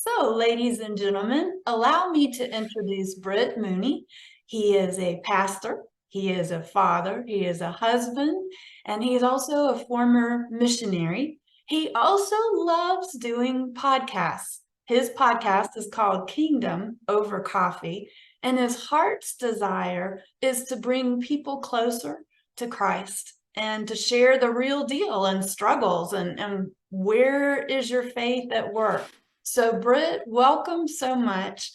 So, ladies and gentlemen, allow me to introduce Britt Mooney. He is a pastor, he is a father, he is a husband, and he is also a former missionary. He also loves doing podcasts. His podcast is called Kingdom Over Coffee, and his heart's desire is to bring people closer to Christ and to share the real deal and struggles and where is your faith at work. So, Britt, welcome so much.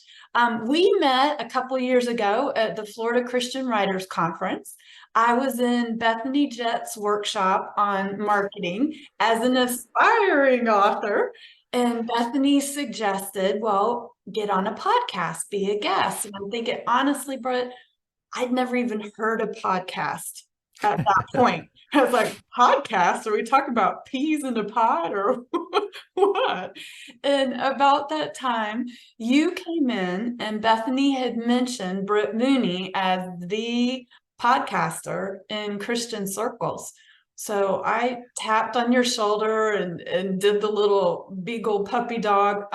We met a couple years ago at the Florida Christian Writers Conference. I was in Bethany Jett's workshop on marketing as an aspiring author, and Bethany suggested, well, get on a podcast, be a guest. And I'm thinking, honestly, Britt, I'd never even heard a podcast at that point. I was like, podcast? Are we talking about peas in a pod or what? And about that time, you came in and Bethany had mentioned Britt Mooney as the podcaster in Christian circles. So I tapped on your shoulder and did the little beagle puppy dog.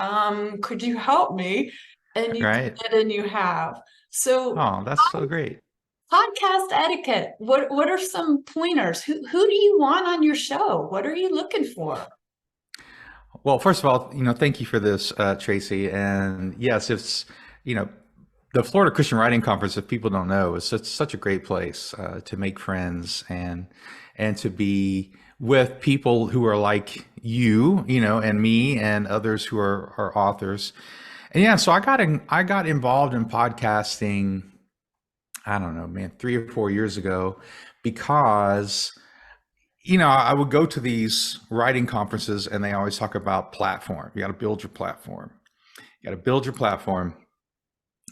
Could you help me? And you Right. did, and you have. So Oh, that's so great. podcast etiquette. What are some pointers? Who do you want on your show? What are you looking for? Well, first of all, thank you for this, Tracy. And yes, you know, the Florida Christian Writing Conference, if people don't know, is such a great place to make friends and to be with people who are like you, and me and others who are authors. And yeah, so I got involved in podcasting, I don't know, man, 3 or 4 years ago because I would go to these writing conferences and they always talk about platform. You got to build your platform. You got to build your platform.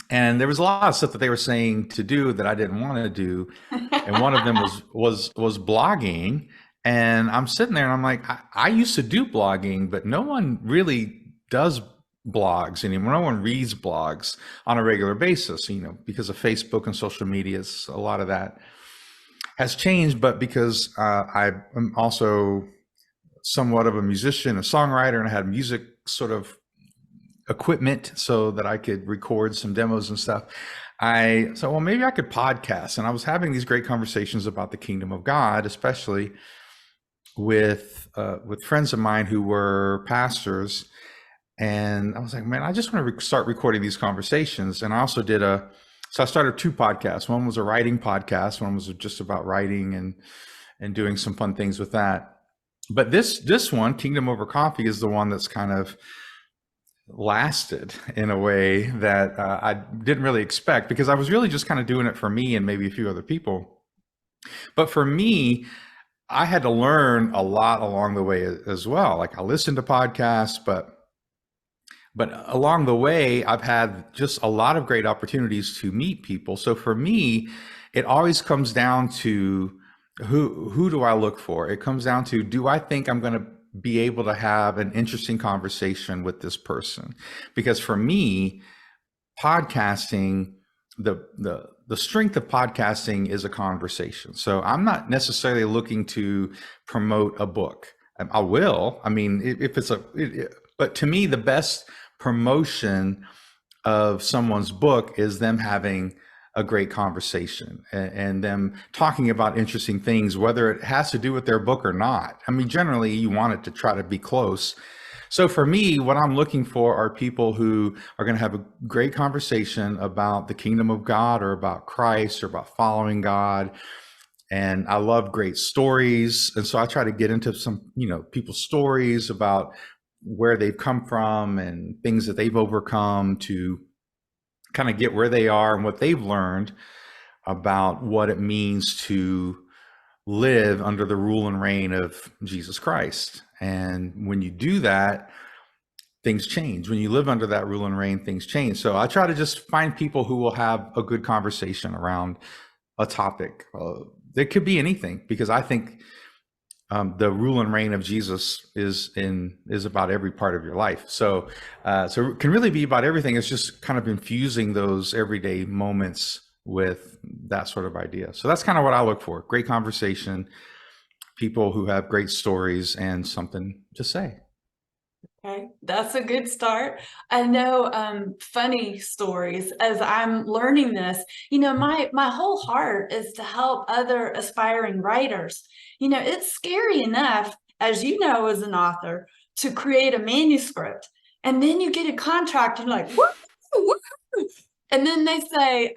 And there was a lot of stuff that they were saying to do that I didn't want to do. And one of them was blogging. And I'm sitting there and I'm like, I used to do blogging, but no one really does blogs anymore. No one reads blogs on a regular basis, because of Facebook and social media. A lot of that has changed, but because I am also somewhat of a musician, a songwriter, and I had music sort of equipment so that I could record some demos and stuff. I said, well, maybe I could podcast. And I was having these great conversations about the kingdom of God, especially with friends of mine who were pastors. And I was like, man, I just want to start recording these conversations. And I also so I started two podcasts. One was a writing podcast. One was just about writing and doing some fun things with that. But this one, Kingdom Over Coffee, is the one that's kind of lasted in a way that I didn't really expect, because I was really just kind of doing it for me and maybe a few other people. But for me, I had to learn a lot along the way as well. Like, I listened to podcasts, but along the way, I've had just a lot of great opportunities to meet people. So for me, it always comes down to who do I look for? It comes down to, do I think I'm going to be able to have an interesting conversation with this person? Because for me, podcasting, the strength of podcasting is a conversation. So I'm not necessarily looking to promote a book. I will. I mean, if it's but to me, the best promotion of someone's book is them having a great conversation and them talking about interesting things, whether it has to do with their book or not. I mean, generally you want it to try to be close. So for me, what I'm looking for are people who are going to have a great conversation about the kingdom of God or about Christ or about following God. And I love great stories. And so I try to get into some, people's stories about where they've come from and things that they've overcome to kind of get where they are and what they've learned about what it means to live under the rule and reign of Jesus Christ. And when you do that, things change. When you live under that rule and reign, things change. So I try to just find people who will have a good conversation around a topic. It could be anything, because I think the rule and reign of Jesus is about every part of your life. So it can really be about everything. It's just kind of infusing those everyday moments with that sort of idea. So that's kind of what I look for. Great conversation, people who have great stories and something to say. Okay, that's a good start. I know funny stories as I'm learning this. My whole heart is to help other aspiring writers. It's scary enough, as you know, as an author, to create a manuscript, and then you get a contract, and you're like, what? And then they say,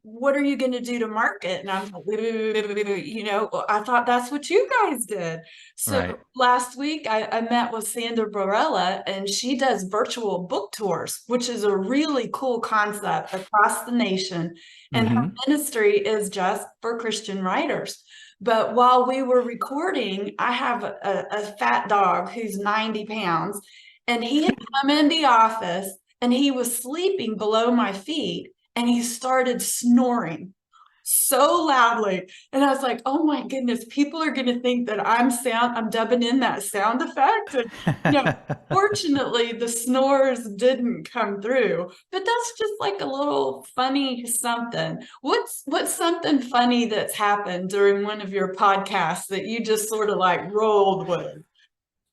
what are you going to do to market? And I'm like, I thought that's what you guys did. So Right. last week I met with Sandra Barella, and she does virtual book tours, which is a really cool concept across the nation. And her Mm-hmm. ministry is just for Christian writers. But while we were recording, I have a fat dog who's 90 pounds, and he had come in the office and he was sleeping below my feet, and he started snoring so loudly. And I was like, oh my goodness, people are going to think that I'm dubbing in that sound effect. And, fortunately, the snores didn't come through, but that's just like a little funny something. What's something funny that's happened during one of your podcasts that you just sort of like rolled with?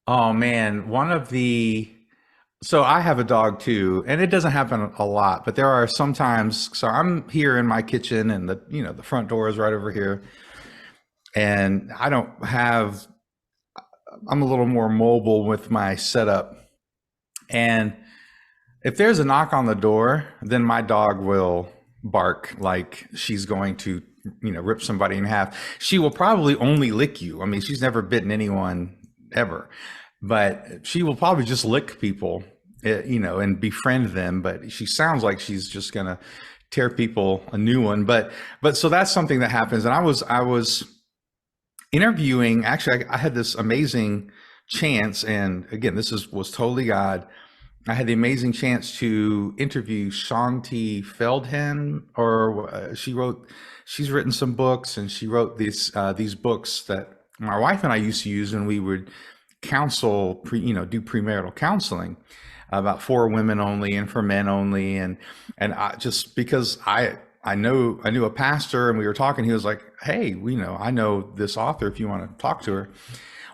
Oh man, so I have a dog too, and it doesn't happen a lot, but there are sometimes. So I'm here in my kitchen, and the front door is right over here, and I'm a little more mobile with my setup. And if there's a knock on the door, then my dog will bark like she's going to, rip somebody in half. She will probably only lick you. I mean, she's never bitten anyone ever, but she will probably just lick people, and befriend them. But she sounds like she's just gonna tear people a new one. But so that's something that happens. And I was interviewing. Actually, I had this amazing chance, and again, was totally God. I had the amazing chance to interview Shanti Feldhen, or she's written some books, and she wrote these books that my wife and I used to use when we would do premarital counseling about for women only and for men only, and I just because I knew a pastor, and we were talking, he was like, hey, I know this author if you want to talk to her.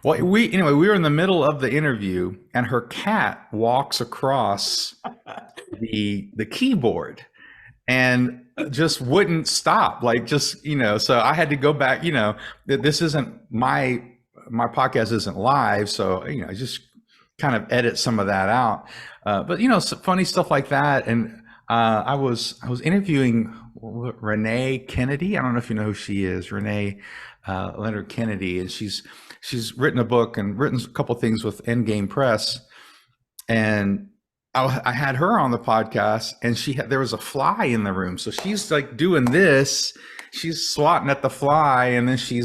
Well, we were in the middle of the interview, and her cat walks across the keyboard and just wouldn't stop. Like, just, so I had to go back. This isn't my podcast isn't live, so I just kind of edit some of that out. But funny stuff like that. And I was interviewing Renee Kennedy. I don't know if you know who she is, Renee Leonard Kennedy, and she's written a book and written a couple things with Endgame Press. And I had her on the podcast, and there was a fly in the room, so she's like doing this, she's swatting at the fly, and then she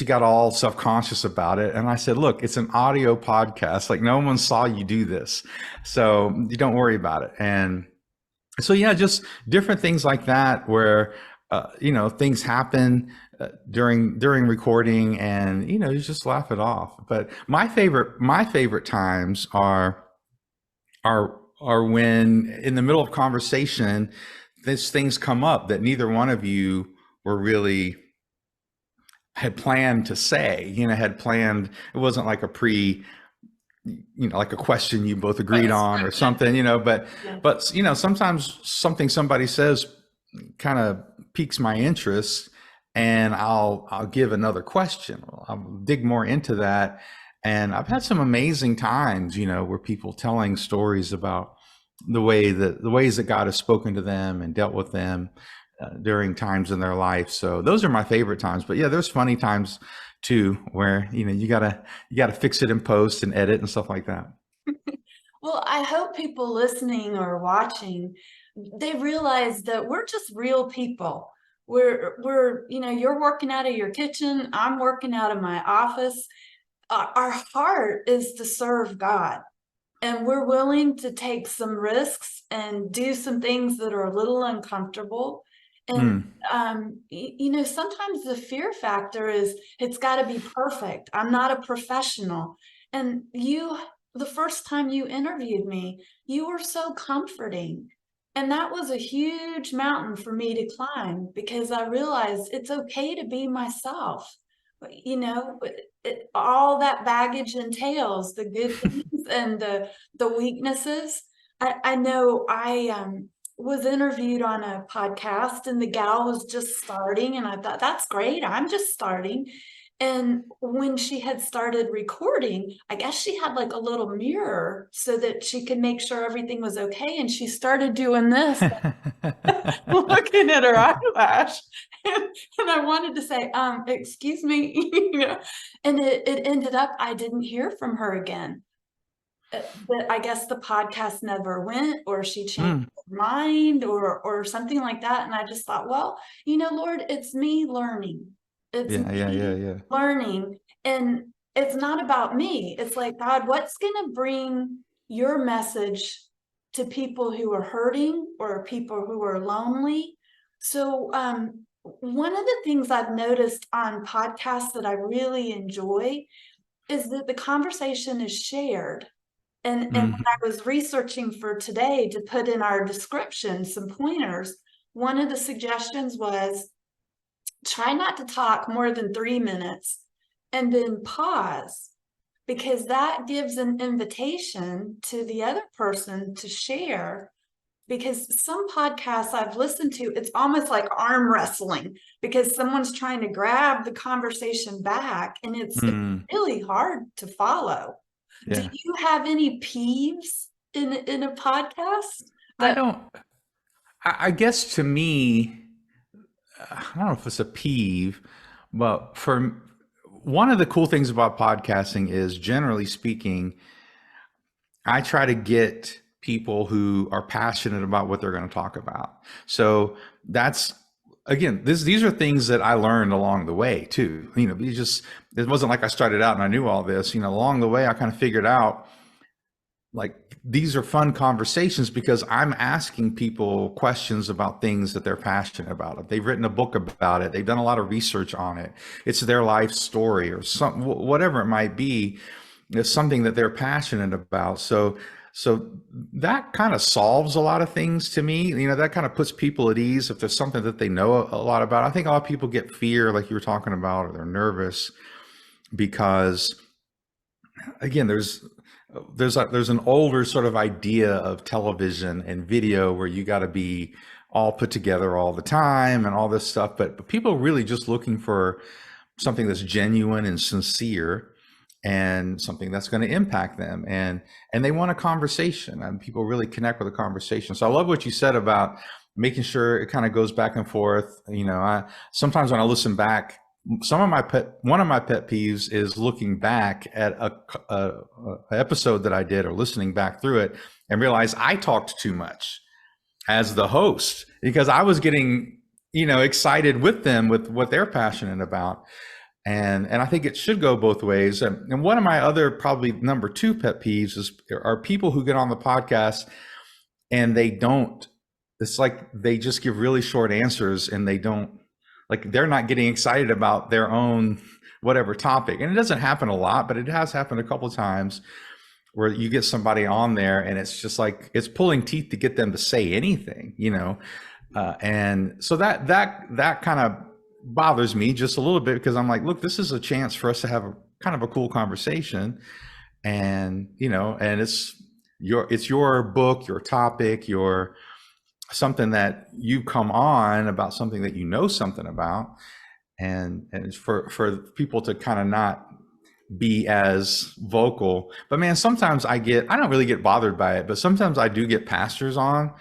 got all self-conscious about it. And I said, look, it's an audio podcast. Like, no one saw you do this, so you don't worry about it. And so, yeah, just different things like that where, things happen during recording, and, you just laugh it off. But my favorite times are when in the middle of conversation, these things come up that neither one of you were really had planned to say, had planned. It wasn't like like a question you both agreed on or something, but, Yeah. Sometimes something somebody says kind of piques my interest, and I'll give another question. I'll dig more into that. And I've had some amazing times, where people telling stories about the ways that God has spoken to them and dealt with them during times in their life. So those are my favorite times. But yeah, there's funny times too, where you gotta fix it in post and edit and stuff like that. Well, I hope people listening or watching, they realize that we're just real people. You're working out of your kitchen, I'm working out of my office. Our heart is to serve God, and we're willing to take some risks and do some things that are a little uncomfortable. And Mm, sometimes the fear factor is it's got to be perfect. I'm not a professional. And the first time you interviewed me, you were so comforting. And that was a huge mountain for me to climb, because I realized it's okay to be myself. All that baggage entails the good things things and the weaknesses. I know I was interviewed on a podcast and the gal was just starting, and I thought, that's great, I'm just starting. And when she had started recording, I guess she had like a little mirror so that she could make sure everything was okay. And she started doing this, looking at her eyelash. And I wanted to say, excuse me, you know, and it ended up, I didn't hear from her again. But I guess the podcast never went, or she changed her mind, or something like that. And I just thought, well, you know, Lord, it's me learning. It's Yeah. learning. And it's not about me. It's like, God, what's going to bring your message to people who are hurting or people who are lonely? So, one of the things I've noticed on podcasts that I really enjoy is that the conversation is shared. And when I was researching for today to put in our description some pointers, one of the suggestions was try not to talk more than 3 minutes and then pause, because that gives an invitation to the other person to share. Because some podcasts I've listened to, it's almost like arm wrestling because someone's trying to grab the conversation back, and it's really hard to follow. Do Yeah. you have any peeves in a podcast I that don't, I guess to me, I don't know if it's a peeve, but for one of the cool things about podcasting is, generally speaking, I try to get people who are passionate about what they're going to talk about. So that's, again, these are things that I learned along the way too. You know, it wasn't like I started out and I knew all this. You know, along the way I kind of figured out, like, these are fun conversations because I'm asking people questions about things that they're passionate about. They've written a book about it. They've done a lot of research on it. It's their life story or some, whatever it might be. It's something that they're passionate about. So that kind of solves a lot of things to me. You know, that kind of puts people at ease if there's something that they know a lot about. I think a lot of people get fear, like you were talking about, or they're nervous because, again, there's an older sort of idea of television and video where you got to be all put together all the time and all this stuff. But people are really just looking for something that's genuine and sincere, and something that's going to impact them. And they want a conversation, and people really connect with a conversation. So I love what you said about making sure it kind of goes back and forth. You know, sometimes when I listen back, one of my pet peeves is looking back at a episode that I did, or listening back through it, and realize I talked too much as the host because I was getting, you know, excited with them with what they're passionate about. And I think it should go both ways. And one of my other, probably number 2 pet peeves are people who get on the podcast and it's like they just give really short answers, and they're not getting excited about their own whatever topic. And it doesn't happen a lot, but it has happened a couple of times where you get somebody on there and it's just like, it's pulling teeth to get them to say anything, you know? And so that kind of bothers me just a little bit, because I'm like, look, this is a chance for us to have a kind of a cool conversation. And, you know, and it's your book, your topic, your something that you come on about, something that you know something about. And it's for people to kind of not be as vocal. But man, sometimes I don't really get bothered by it, but sometimes I do get pastors on,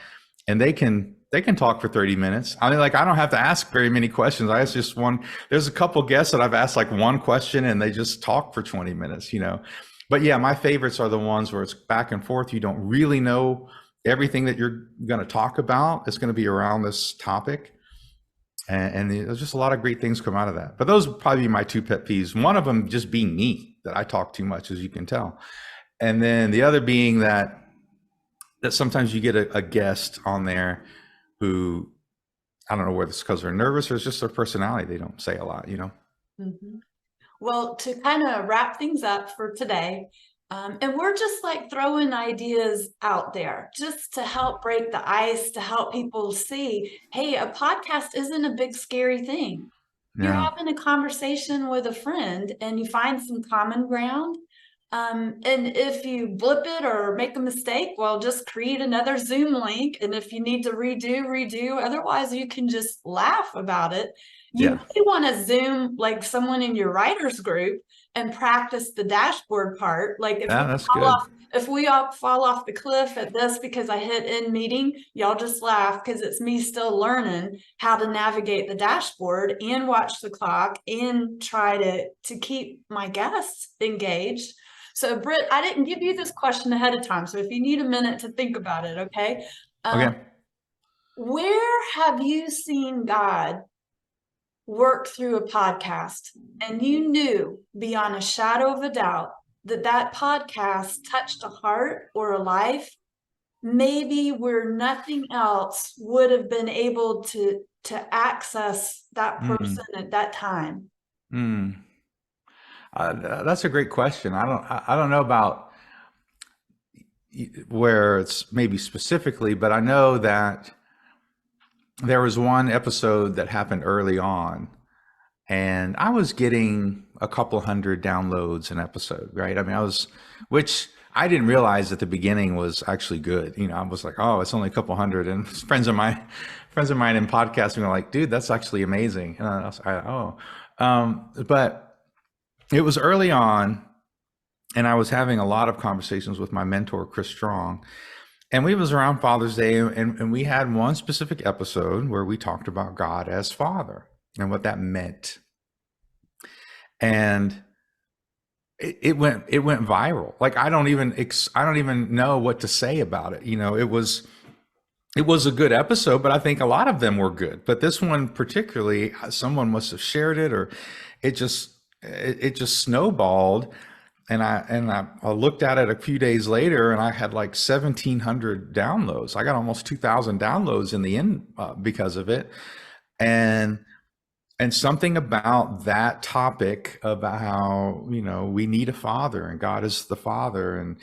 and they can talk for 30 minutes. I mean, like, I don't have to ask very many questions. I ask just one. There's a couple guests that I've asked like one question and they just talk for 20 minutes, you know. But yeah, my favorites are the ones where it's back and forth. You don't really know everything that you're going to talk about. It's going to be around this topic. And there's just a lot of great things come out of that. But those would probably be my 2 pet peeves. One of them just being me, that I talk too much, as you can tell. And then the other being that sometimes you get a guest on there who, I don't know whether it's because they're nervous or it's just their personality. They don't say a lot, you know? Mm-hmm. Well, to kind of wrap things up for today, and we're just like throwing ideas out there just to help break the ice, to help people see, hey, a podcast isn't a big scary thing. You're Yeah. having a conversation with a friend and you find some common ground. And if you blip it or make a mistake, well, just create another Zoom link. And if you need to redo. Otherwise, you can just laugh about it. You Yeah. may want to Zoom like someone in your writers group and practice the dashboard part. Like Yeah, that's good. if we all fall off the cliff at this because I hit end meeting, y'all just laugh because it's me still learning how to navigate the dashboard and watch the clock and try to keep my guests engaged. So, Britt, I didn't give you this question ahead of time. So, if you need a minute to think about it, okay? Okay. Where have you seen God work through a podcast and you knew beyond a shadow of a doubt that that podcast touched a heart or a life, maybe where nothing else would have been able to access that person at that time? Mm. That's a great question. I don't know about where it's maybe specifically, but I know that there was one episode that happened early on, and I was getting a couple hundred downloads an episode, right? I mean, which I didn't realize at the beginning was actually good. You know, I was like, oh, it's only a couple hundred, and friends of mine in podcasting were like, dude, that's actually amazing. And I was like, oh, but it was early on, and I was having a lot of conversations with my mentor, Chris Strong. And we was around Father's Day, and we had one specific episode where we talked about God as Father and what that meant. And it went viral. Like I don't even know what to say about it. You know, it was a good episode, but I think a lot of them were good. But this one particularly, someone must have shared it, or it just snowballed. And I looked at it a few days later, and I had like 1,700 downloads. I got almost 2,000 downloads in the end because of it. And something about that topic, about how, you know, we need a father and God is the father, and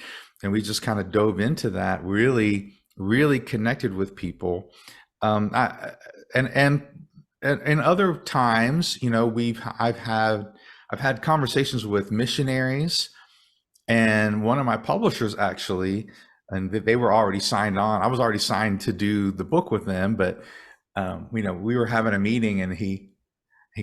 we just kind of dove into that, really connected with people. And other times, you know, I've had conversations with missionaries, and one of my publishers actually, and they were already signed on. I was already signed to do the book with them, but you know, we were having a meeting, and he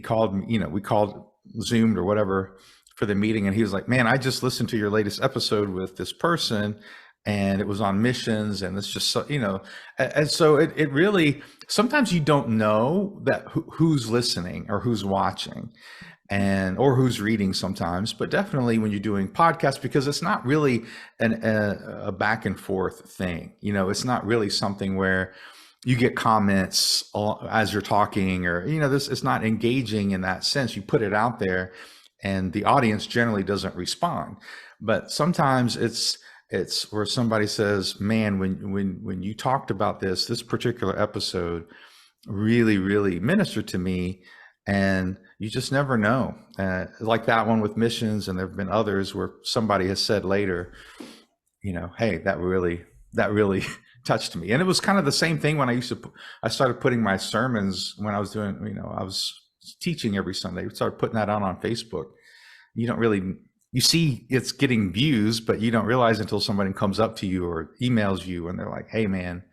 called me. You know, we called, Zoomed or whatever for the meeting, and he was like, "Man, I just listened to your latest episode with this person, and it was on missions, and it's just so, you know." And so it really, sometimes you don't know that who's listening or who's watching, or who's reading sometimes, but definitely when you're doing podcasts, because it's not really a back and forth thing. You know, it's not really something where you get comments as you're talking, or, you know, it's not engaging in that sense. You put it out there and the audience generally doesn't respond. But sometimes it's where somebody says, man, when you talked about this particular episode really ministered to me. And you just never know. Like that one with missions, and there have been others where somebody has said later, you know, hey, that really touched me. And it was kind of the same thing when I started putting my sermons when I was doing, you know, I was teaching every Sunday. We started putting that on Facebook. You see it's getting views, but you don't realize until somebody comes up to you or emails you and they're like, hey man,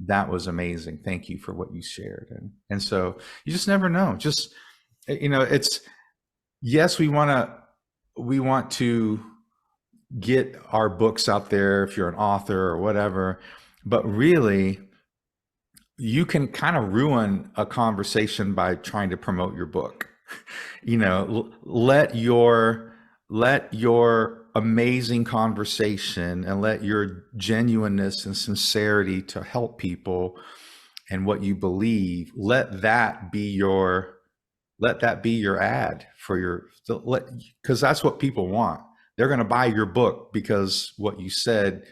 that was amazing. Thank you for what you shared. And so you just never know. Just, you know, yes, we want to get our books out there if you're an author or whatever, but really you can kind of ruin a conversation by trying to promote your book. You know, let your amazing conversation and let your genuineness and sincerity to help people and what you believe, let that be your ad for because that's what people want. They're going to buy your book because what you said,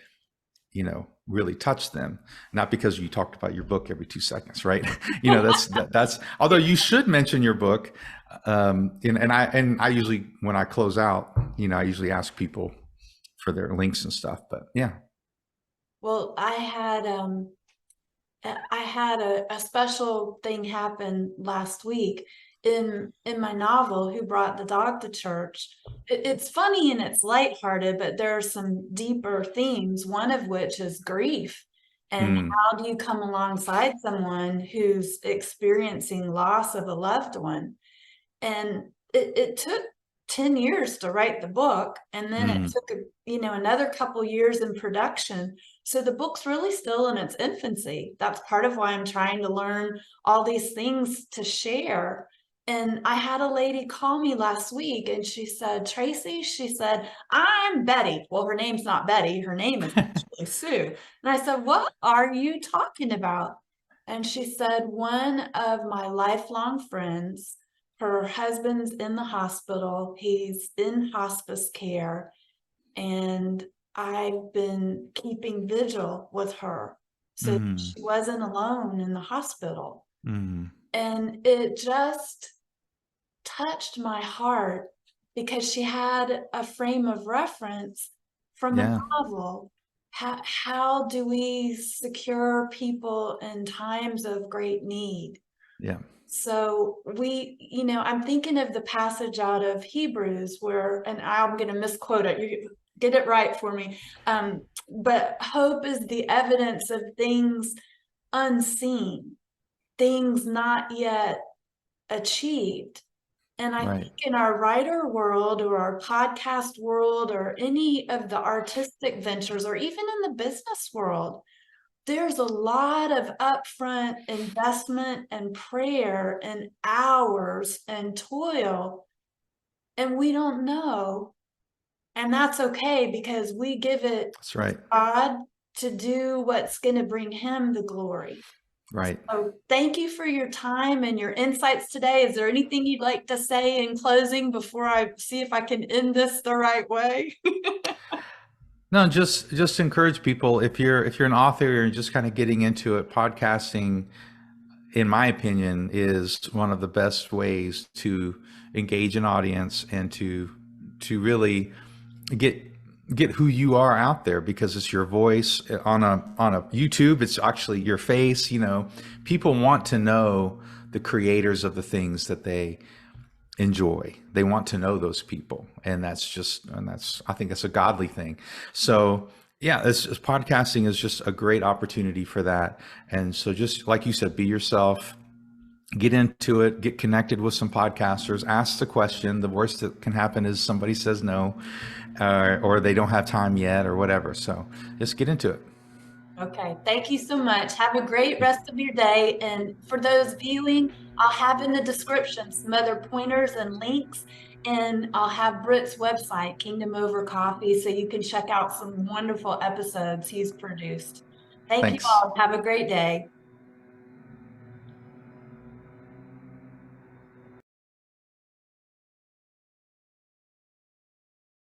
you know, really touched them, not because you talked about your book every 2 seconds, right? You know, that's although you should mention your book. And I usually, when I close out, you know, I usually ask people for their links and stuff, but yeah. Well, I had a special thing happen last week, in my novel, Who Brought the Dog to Church, it's funny and it's lighthearted, but there are some deeper themes, one of which is grief. And Mm, how do you come alongside someone who's experiencing loss of a loved one? And it took 10 years to write the book, and then it mm, took another couple years in production. So the book's really still in its infancy. That's part of why I'm trying to learn all these things to share. And I had a lady call me last week and she said, Tracy, she said, I'm Betty. Well, her name's not Betty, her name is actually Sue. And I said, what are you talking about? And she said, one of my lifelong friends, her husband's in the hospital. He's in hospice care. And I've been keeping vigil with her so mm, she wasn't alone in the hospital. mm. And it just touched my heart because she had a frame of reference from a Yeah, novel. How do we secure people in times of great need? yeah, So I'm thinking of the passage out of Hebrews where, and I'm going to misquote it, you get it right for me. But hope is the evidence of things unseen, things not yet achieved. And I think right. in our writer world or our podcast world or any of the artistic ventures or even in the business world, there's a lot of upfront investment and prayer and hours and toil, and we don't know. And that's okay because we give it That's right. to God to do what's going to bring him the glory. Right. So thank you for your time and your insights today. Is there anything you'd like to say in closing before I see if I can end this the right way? No, just encourage people. If you're an author and just kind of getting into it, podcasting, in my opinion, is one of the best ways to engage an audience and to really get get who you are out there, because it's your voice on a YouTube. It's actually your face. People want to know the creators of the things that they enjoy. They want to know those people, and that's I think that's a godly thing. So yeah, podcasting is just a great opportunity for that. And so, just like you said, be yourself, get into it, get connected with some podcasters, ask the question. The worst that can happen is somebody says no, or they don't have time yet, or whatever. So just get into it. Okay, thank you so much. Have a great rest of your day. And for those viewing, I'll have in the description some other pointers and links, and I'll have Britt's website, Kingdom Over Coffee, so you can check out some wonderful episodes he's produced. Thank you Thanks. all. Have a great day.